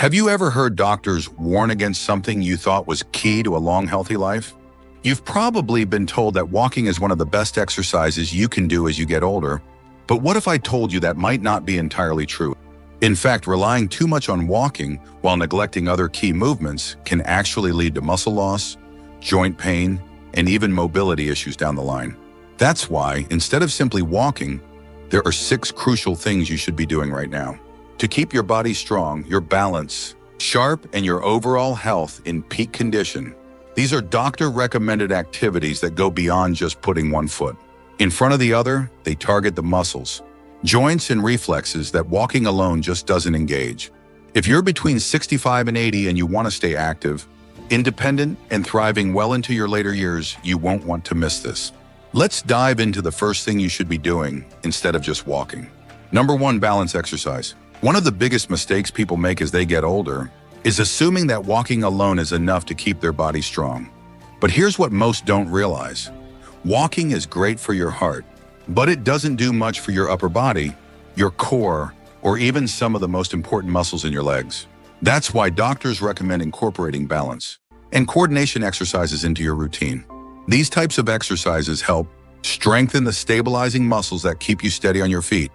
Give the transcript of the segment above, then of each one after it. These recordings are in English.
Have you ever heard doctors warn against something you thought was key to a long, healthy life? You've probably been told that walking is one of the best exercises you can do as you get older, but what if I told you that might not be entirely true? In fact, relying too much on walking while neglecting other key movements can actually lead to muscle loss, joint pain, and even mobility issues down the line. That's why, instead of simply walking, there are 6 crucial things you should be doing right now to keep your body strong, your balance sharp, and your overall health in peak condition. These are doctor-recommended activities that go beyond just putting one foot in front of the other. They target the muscles, joints, and reflexes that walking alone just doesn't engage. If you're between 65 and 80 and you want to stay active, independent, and thriving well into your later years, you won't want to miss this. Let's dive into the first thing you should be doing instead of just walking. Number 1, balance exercise. One of the biggest mistakes people make as they get older is assuming that walking alone is enough to keep their body strong. But here's what most don't realize. Walking is great for your heart, but it doesn't do much for your upper body, your core, or even some of the most important muscles in your legs. That's why doctors recommend incorporating balance and coordination exercises into your routine. These types of exercises help strengthen the stabilizing muscles that keep you steady on your feet,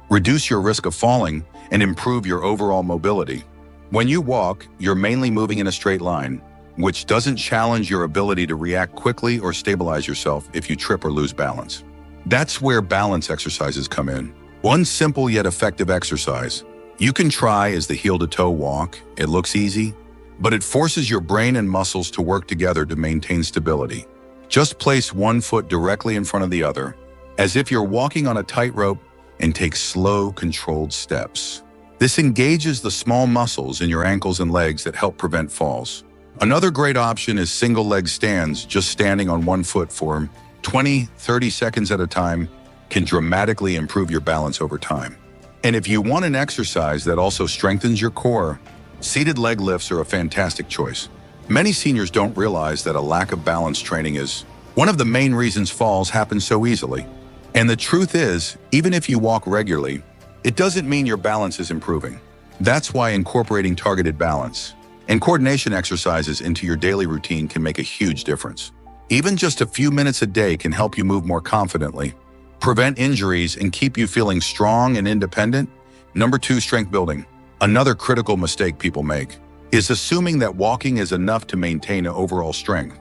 reduce your risk of falling, and improve your overall mobility. When you walk, you're mainly moving in a straight line, which doesn't challenge your ability to react quickly or stabilize yourself if you trip or lose balance. That's where balance exercises come in. One simple yet effective exercise you can try is the heel-to-toe walk. It looks easy, but it forces your brain and muscles to work together to maintain stability. Just place one foot directly in front of the other, as if you're walking on a tightrope, and take slow, controlled steps. This engages the small muscles in your ankles and legs that help prevent falls. Another great option is single leg stands. Just standing on one foot for 20-30 seconds at a time can dramatically improve your balance over time. And if you want an exercise that also strengthens your core, seated leg lifts are a fantastic choice. Many seniors don't realize that a lack of balance training is one of the main reasons falls happen so easily. And the truth is, even if you walk regularly, it doesn't mean your balance is improving. That's why incorporating targeted balance and coordination exercises into your daily routine can make a huge difference. Even just a few minutes a day can help you move more confidently, prevent injuries, and keep you feeling strong and independent. Number 2, strength building. Another critical mistake people make is assuming that walking is enough to maintain overall strength.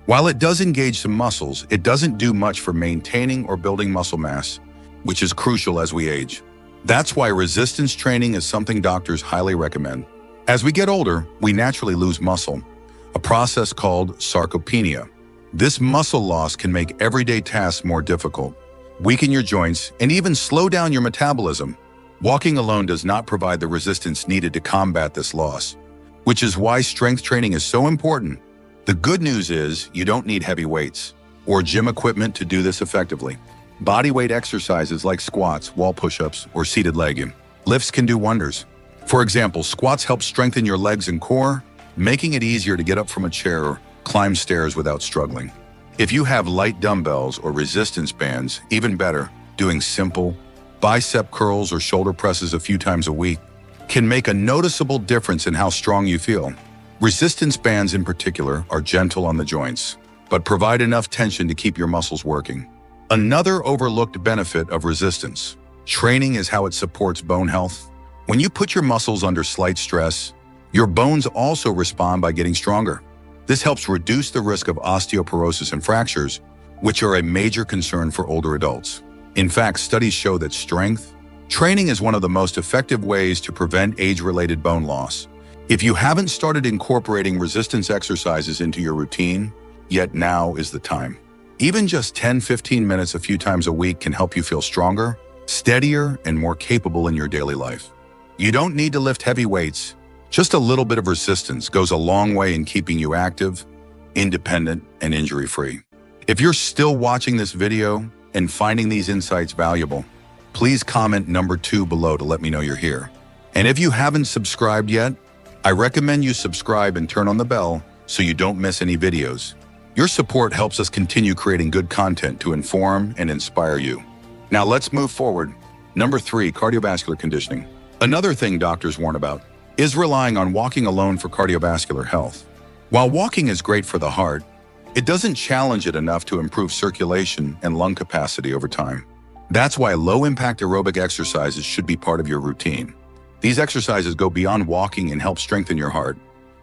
While it does engage some muscles, it doesn't do much for maintaining or building muscle mass, which is crucial as we age. That's why resistance training is something doctors highly recommend. As we get older, we naturally lose muscle, a process called sarcopenia. This muscle loss can make everyday tasks more difficult, weaken your joints, and even slow down your metabolism. Walking alone does not provide the resistance needed to combat this loss, which is why strength training is so important. The good news is you don't need heavy weights or gym equipment to do this effectively. Body weight exercises like squats, wall push-ups, or seated leg lifts can do wonders. For example, squats help strengthen your legs and core, making it easier to get up from a chair or climb stairs without struggling. If you have light dumbbells or resistance bands, even better, doing simple bicep curls or shoulder presses a few times a week can make a noticeable difference in how strong you feel. Resistance bands in particular are gentle on the joints, but provide enough tension to keep your muscles working. Another overlooked benefit of resistance training is how it supports bone health. When you put your muscles under slight stress, your bones also respond by getting stronger. This helps reduce the risk of osteoporosis and fractures, which are a major concern for older adults. In fact, studies show that strength training is one of the most effective ways to prevent age-related bone loss. If you haven't started incorporating resistance exercises into your routine, yet now is the time. Even just 10-15 minutes a few times a week can help you feel stronger, steadier, and more capable in your daily life. You don't need to lift heavy weights. Just a little bit of resistance goes a long way in keeping you active, independent, and injury-free. If you're still watching this video and finding these insights valuable, please comment number 2 below to let me know you're here. And if you haven't subscribed yet, I recommend you subscribe and turn on the bell so you don't miss any videos. Your support helps us continue creating good content to inform and inspire you. Now let's move forward. Number 3, cardiovascular conditioning. Another thing doctors warn about is relying on walking alone for cardiovascular health. While walking is great for the heart, it doesn't challenge it enough to improve circulation and lung capacity over time. That's why low-impact aerobic exercises should be part of your routine. These exercises go beyond walking and help strengthen your heart,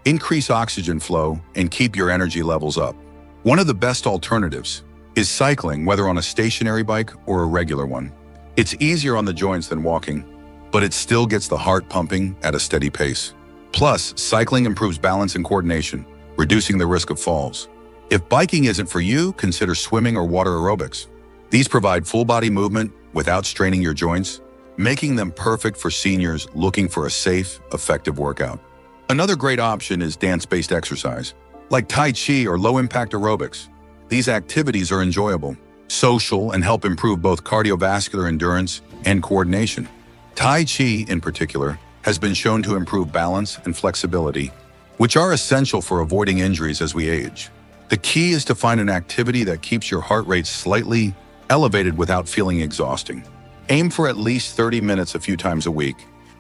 increase oxygen flow, and keep your energy levels up. One of the best alternatives is cycling, whether on a stationary bike or a regular one. It's easier on the joints than walking, but it still gets the heart pumping at a steady pace. Plus, cycling improves balance and coordination, reducing the risk of falls. If biking isn't for you, consider swimming or water aerobics. These provide full-body movement without straining your joints, making them perfect for seniors looking for a safe, effective workout. Another great option is dance-based exercise, like Tai Chi or low-impact aerobics. These activities are enjoyable, social, and help improve both cardiovascular endurance and coordination. Tai Chi, in particular, has been shown to improve balance and flexibility, which are essential for avoiding injuries as we age. The key is to find an activity that keeps your heart rate slightly elevated without feeling exhausting. Aim for at least 30 minutes a few times a week,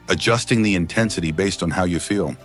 adjusting the intensity based on how you feel.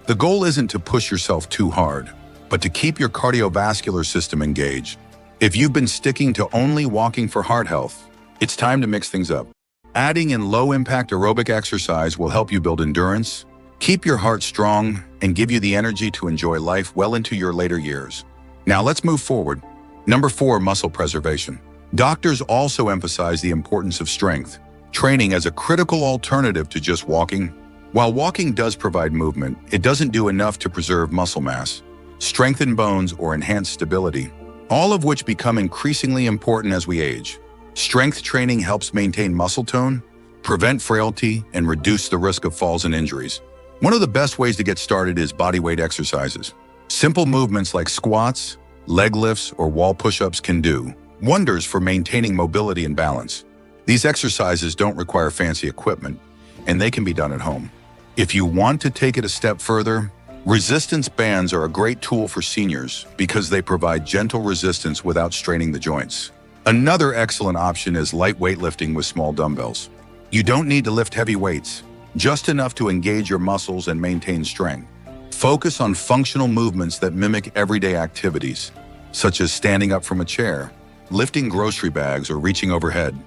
The goal isn't to push yourself too hard, but to keep your cardiovascular system engaged. If you've been sticking to only walking for heart health, it's time to mix things up. Adding in low-impact aerobic exercise will help you build endurance, keep your heart strong, and give you the energy to enjoy life well into your later years. Now let's move forward. Number 4, muscle preservation. Doctors also emphasize the importance of strength training as a critical alternative to just walking. While walking does provide movement, it doesn't do enough to preserve muscle mass, strengthen bones, or enhance stability, all of which become increasingly important as we age. Strength training helps maintain muscle tone, prevent frailty, and reduce the risk of falls and injuries. One of the best ways to get started is bodyweight exercises. Simple movements like squats, leg lifts, or wall push-ups can do wonders for maintaining mobility and balance. These exercises don't require fancy equipment, and they can be done at home. If you want to take it a step further, resistance bands are a great tool for seniors because they provide gentle resistance without straining the joints. Another excellent option is light weightlifting with small dumbbells. You don't need to lift heavy weights, just enough to engage your muscles and maintain strength. Focus on functional movements that mimic everyday activities, such as standing up from a chair, lifting grocery bags, or reaching overhead.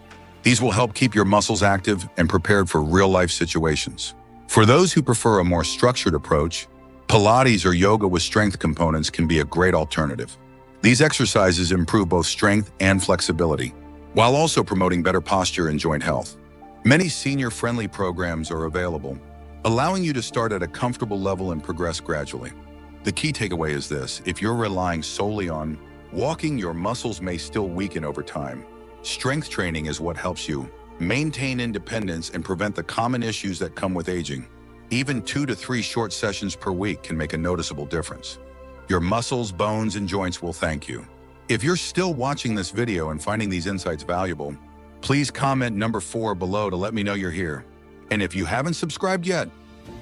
These will help keep your muscles active and prepared for real-life situations. For those who prefer a more structured approach, Pilates or yoga with strength components can be a great alternative. These exercises improve both strength and flexibility, while also promoting better posture and joint health. Many senior-friendly programs are available, allowing you to start at a comfortable level and progress gradually. The key takeaway is this: if you're relying solely on walking, your muscles may still weaken over time. Strength training is what helps you maintain independence and prevent the common issues that come with aging. Even 2 to 3 short sessions per week can make a noticeable difference. Your muscles, bones, and joints will thank you. If you're still watching this video and finding these insights valuable, please comment number 4 below to let me know you're here. And if you haven't subscribed yet,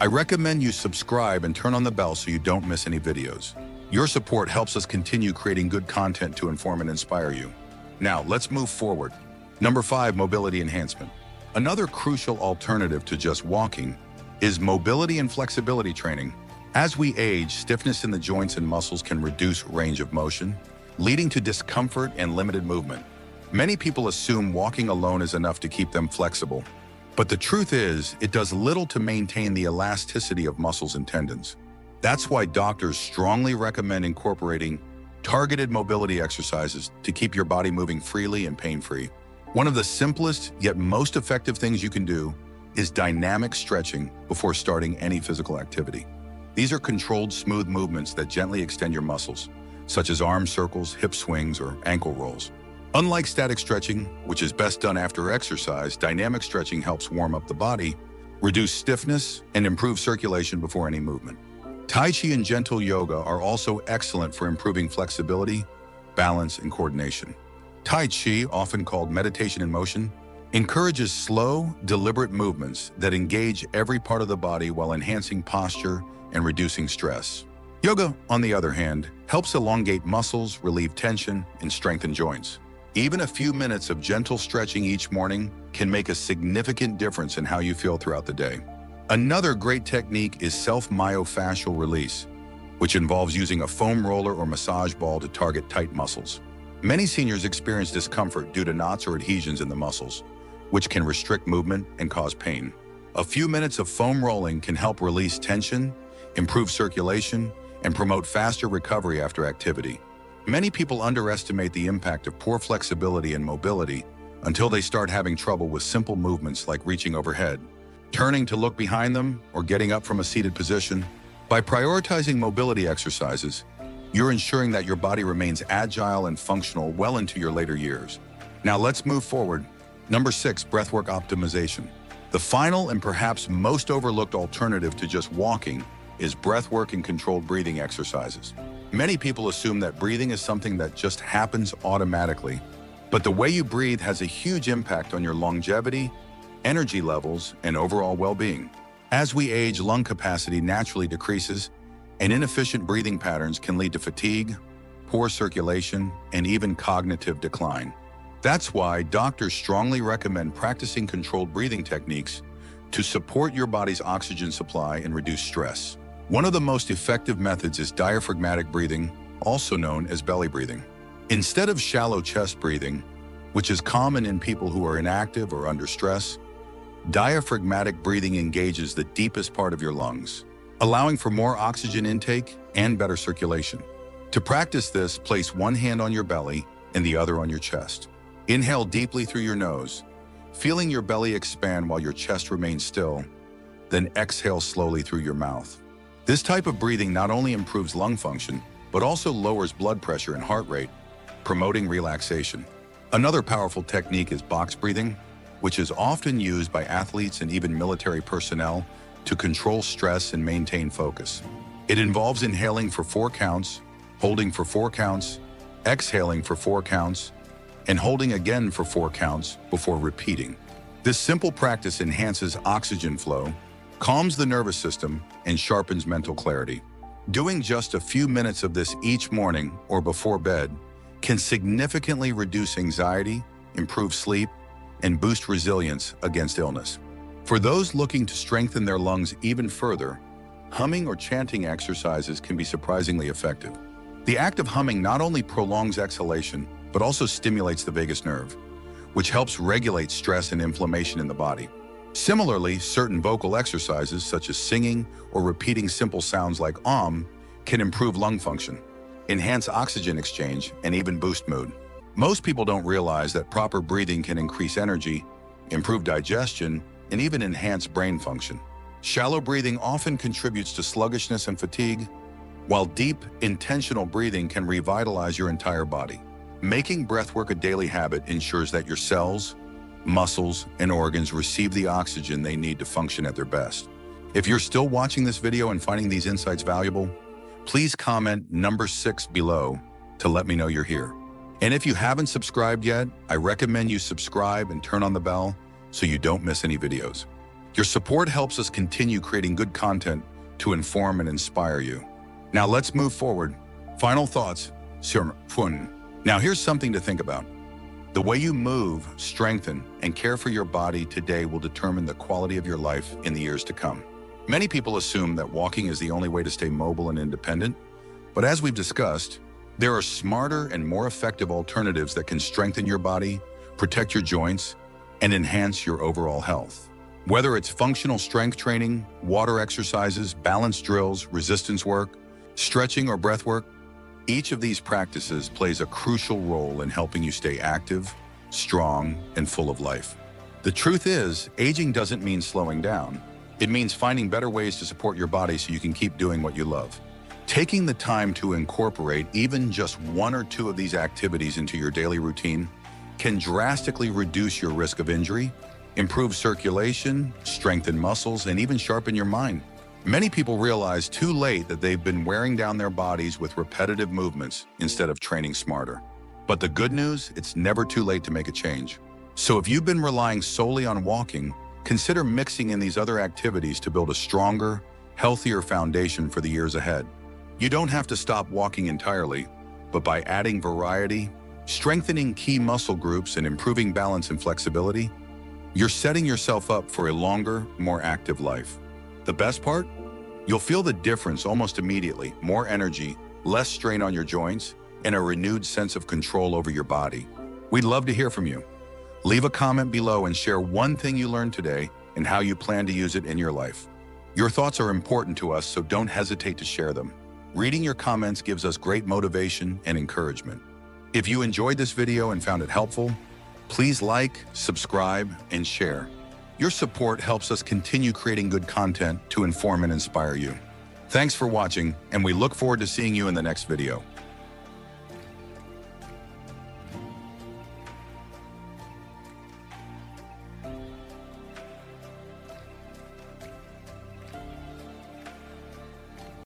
I recommend you subscribe and turn on the bell so you don't miss any videos. Your support helps us continue creating good content to inform and inspire you. Now, let's move forward. Number 5, mobility enhancement. Another crucial alternative to just walking is mobility and flexibility training. As we age, stiffness in the joints and muscles can reduce range of motion, leading to discomfort and limited movement. Many people assume walking alone is enough to keep them flexible, but the truth is, it does little to maintain the elasticity of muscles and tendons. That's why doctors strongly recommend incorporating targeted mobility exercises to keep your body moving freely and pain-free. One of the simplest yet most effective things you can do is dynamic stretching before starting any physical activity. These are controlled, smooth movements that gently extend your muscles, such as arm circles, hip swings, or ankle rolls. Unlike static stretching, which is best done after exercise, dynamic stretching helps warm up the body, reduce stiffness, and improve circulation before any movement. Tai Chi and gentle yoga are also excellent for improving flexibility, balance, and coordination. Tai Chi, often called meditation in motion, encourages slow, deliberate movements that engage every part of the body while enhancing posture and reducing stress. Yoga, on the other hand, helps elongate muscles, relieve tension, and strengthen joints. Even a few minutes of gentle stretching each morning can make a significant difference in how you feel throughout the day. Another great technique is self-myofascial release, which involves using a foam roller or massage ball to target tight muscles. Many seniors experience discomfort due to knots or adhesions in the muscles, which can restrict movement and cause pain. A few minutes of foam rolling can help release tension, improve circulation, and promote faster recovery after activity. Many people underestimate the impact of poor flexibility and mobility until they start having trouble with simple movements like reaching overhead, turning to look behind them, or getting up from a seated position. By prioritizing mobility exercises, you're ensuring that your body remains agile and functional well into your later years. Now let's move forward. Number 6, breathwork optimization. The final and perhaps most overlooked alternative to just walking is breathwork and controlled breathing exercises. Many people assume that breathing is something that just happens automatically, but the way you breathe has a huge impact on your longevity, energy levels, and overall well-being. As we age, lung capacity naturally decreases, and inefficient breathing patterns can lead to fatigue, poor circulation, and even cognitive decline. That's why doctors strongly recommend practicing controlled breathing techniques to support your body's oxygen supply and reduce stress. One of the most effective methods is diaphragmatic breathing, also known as belly breathing. Instead of shallow chest breathing, which is common in people who are inactive or under stress, diaphragmatic breathing engages the deepest part of your lungs, allowing for more oxygen intake and better circulation. To practice this, place one hand on your belly and the other on your chest. Inhale deeply through your nose, feeling your belly expand while your chest remains still, then exhale slowly through your mouth. This type of breathing not only improves lung function, but also lowers blood pressure and heart rate, promoting relaxation. Another powerful technique is box breathing, which is often used by athletes and even military personnel to control stress and maintain focus. It involves inhaling for 4 counts, holding for 4 counts, exhaling for 4 counts, and holding again for 4 counts before repeating. This simple practice enhances oxygen flow, calms the nervous system, and sharpens mental clarity. Doing just a few minutes of this each morning or before bed can significantly reduce anxiety, improve sleep, and boost resilience against illness. For those looking to strengthen their lungs even further, humming or chanting exercises can be surprisingly effective. The act of humming not only prolongs exhalation, but also stimulates the vagus nerve, which helps regulate stress and inflammation in the body. Similarly, certain vocal exercises, such as singing or repeating simple sounds like can improve lung function, enhance oxygen exchange, and even boost mood. Most people don't realize that proper breathing can increase energy, improve digestion, and even enhance brain function. Shallow breathing often contributes to sluggishness and fatigue, while deep, intentional breathing can revitalize your entire body. Making breathwork a daily habit ensures that your cells, muscles, and organs receive the oxygen they need to function at their best. If you're still watching this video and finding these insights valuable, please comment number 6 below to let me know you're here. And if you haven't subscribed yet, I recommend you subscribe and turn on the bell so you don't miss any videos. Your support helps us continue creating good content to inform and inspire you. Now let's move forward. Final thoughts. Now here's something to think about. The way you move, strengthen, and care for your body today will determine the quality of your life in the years to come. Many people assume that walking is the only way to stay mobile and independent, but as we've discussed, there are smarter and more effective alternatives that can strengthen your body, protect your joints, and enhance your overall health. Whether it's functional strength training, water exercises, balance drills, resistance work, stretching, or breath work, each of these practices plays a crucial role in helping you stay active, strong, and full of life. The truth is, aging doesn't mean slowing down. It means finding better ways to support your body so you can keep doing what you love. Taking the time to incorporate even just 1 or 2 of these activities into your daily routine can drastically reduce your risk of injury, improve circulation, strengthen muscles, and even sharpen your mind. Many people realize too late that they've been wearing down their bodies with repetitive movements instead of training smarter. But the good news, it's never too late to make a change. So if you've been relying solely on walking, consider mixing in these other activities to build a stronger, healthier foundation for the years ahead. You don't have to stop walking entirely, but by adding variety, strengthening key muscle groups, and improving balance and flexibility, you're setting yourself up for a longer, more active life. The best part? You'll feel the difference almost immediately. More energy, less strain on your joints, and a renewed sense of control over your body. We'd love to hear from you. Leave a comment below and share one thing you learned today and how you plan to use it in your life. Your thoughts are important to us, so don't hesitate to share them. Reading your comments gives us great motivation and encouragement. If you enjoyed this video and found it helpful, please like, subscribe, and share. Your support helps us continue creating good content to inform and inspire you. Thanks for watching, and we look forward to seeing you in the next video.